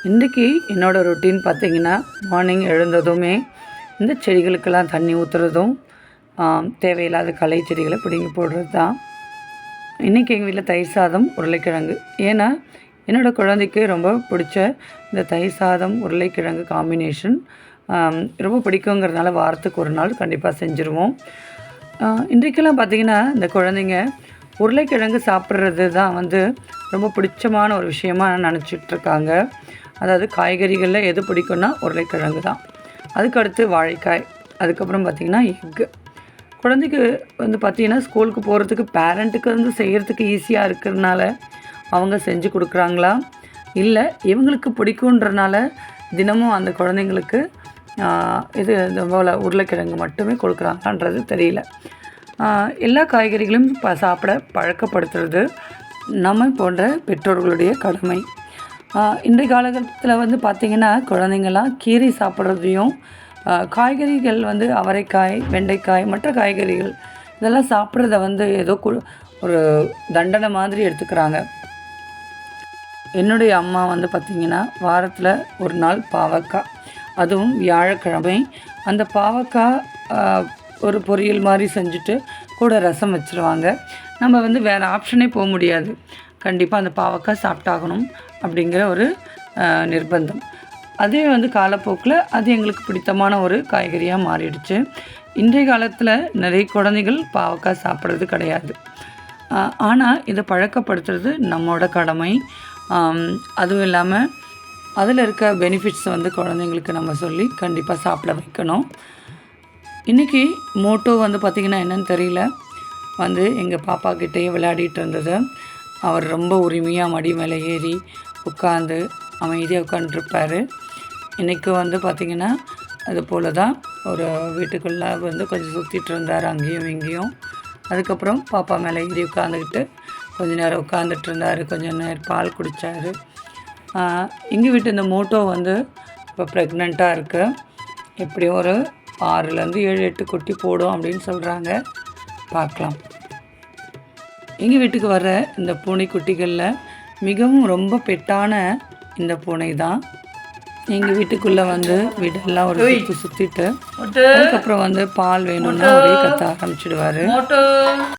இன்றைக்கி என்னோடய ரொட்டீன் பார்த்திங்கன்னா, மார்னிங் எழுந்ததுமே இந்த செடிகளுக்கெல்லாம் தண்ணி ஊற்றுறதும், தேவையில்லாத களை செடிகளை பிடுங்கி போடுறது தான். இன்றைக்கி எங்கள் வீட்டில் தயிர் சாதம், உருளைக்கிழங்கு. ஏன்னா என்னோடய குழந்தைக்கு ரொம்ப பிடிச்ச இந்த தயிர் சாதம், உருளைக்கிழங்கு காம்பினேஷன் ரொம்ப பிடிக்குங்கிறதுனால வாரத்துக்கு ஒரு நாள் கண்டிப்பாக செஞ்சுருவோம். இன்றைக்கெல்லாம் பார்த்திங்கன்னா இந்த குழந்தைங்க உருளைக்கிழங்கு சாப்பிட்றது தான் ரொம்ப பிடிச்சமான ஒரு விஷயமாக நினச்சிட்ருக்காங்க. அதாவது காய்கறிகளில் எது பிடிக்கும்னா உருளைக்கிழங்கு தான். அதுக்கடுத்து வாழைக்காய், அதுக்கப்புறம் பார்த்திங்கன்னா எக்கு. குழந்தைக்கு பார்த்திங்கன்னா ஸ்கூலுக்கு போகிறதுக்கு பேரண்ட்டுக்கு செய்கிறதுக்கு ஈஸியாக இருக்கிறதுனால அவங்க செஞ்சு கொடுக்குறாங்களா, இல்லை இவங்களுக்கு பிடிக்குன்றனால தினமும் அந்த குழந்தைங்களுக்கு இது போல் உருளைக்கிழங்கு மட்டுமே கொடுக்குறாங்கன்றது தெரியல. எல்லா காய்கறிகளும் சாப்பிட பழக்கப்படுத்துறது நம்ம போன்ற பெற்றோர்களுடைய கடமை. இன்றைய காலகட்டத்தில் பார்த்திங்கன்னா குழந்தைங்கள்லாம் கீரை சாப்பிட்றதையும், காய்கறிகள் அவரைக்காய், வெண்டைக்காய், மற்ற காய்கறிகள் இதெல்லாம் சாப்பிட்றத ஏதோ ஒரு தண்டனை மாதிரி எடுத்துக்கிறாங்க. என்னுடைய அம்மா பார்த்திங்கன்னா வாரத்தில் ஒரு நாள் பாவக்காய், அதுவும் வியாழக்கிழமை அந்த பாவக்காய் ஒரு பொரியல் மாதிரி செஞ்சுட்டு கூட ரசம் வச்சுருவாங்க. நம்ம வேறு ஆப்ஷனே போக முடியாது, கண்டிப்பாக அந்த பாவக்காய் சாப்பிட்டாகணும் அப்படிங்கிற ஒரு நிர்பந்தம். அதே காலப்போக்கில் அது எங்களுக்கு பிடித்தமான ஒரு காய்கறியாக மாறிடுச்சு. இன்றைய காலத்தில் நிறைய குழந்தைகள் பாவக்காய் சாப்பிட்றது கிடையாது. ஆனால் இதை பழக்கப்படுத்துறது நம்மளோட கடமை. அதுவும் இல்லாமல் அதில் இருக்க பெனிஃபிட்ஸ் குழந்தைங்களுக்கு நம்ம சொல்லி கண்டிப்பாக சாப்பிட வைக்கணும். இன்றைக்கி மோட்டோ பார்த்திங்கன்னா என்னென்னு தெரியல, எங்கள் பாப்பா கிட்டேயே விளையாடிட்டு இருந்தது. அவர் ரொம்ப உரிமையாக மடி மேலே ஏறி உட்காந்து அமைதியாக உட்காந்துருப்பார். இன்றைக்கி பார்த்திங்கன்னா அது போல் தான் ஒரு வீட்டுக்குள்ளே கொஞ்சம் சுற்றிட்டு இருந்தார் அங்கேயும் இங்கேயும். அதுக்கப்புறம் பாப்பா மேலே ஏறி உட்காந்துக்கிட்டு கொஞ்சம் நேரம் உட்காந்துட்டு இருந்தார். கொஞ்சம் நேரம் பால் குடித்தார். எங்கள் வீட்டு இந்த மோட்டோ இப்போ ப்ரெக்னெண்ட்டாக இருக்குது. எப்படியும் ஒரு 6லேருந்து 7, 8 குட்டி போடும் அப்படின்னு சொல்கிறாங்க. பார்க்கலாம். எங்கள் வீட்டுக்கு வர இந்த பூனைக்குட்டிகளில் மிகவும் ரொம்ப பெட்டான இந்த பூனை தான். எங்கள் வீட்டுக்குள்ளே வீடெல்லாம் ஒரு சுற்றிட்டு அதுக்கப்புறம் பால் வேணும்னா ஒரே கத்த ஆரம்பிச்சிடுவார்.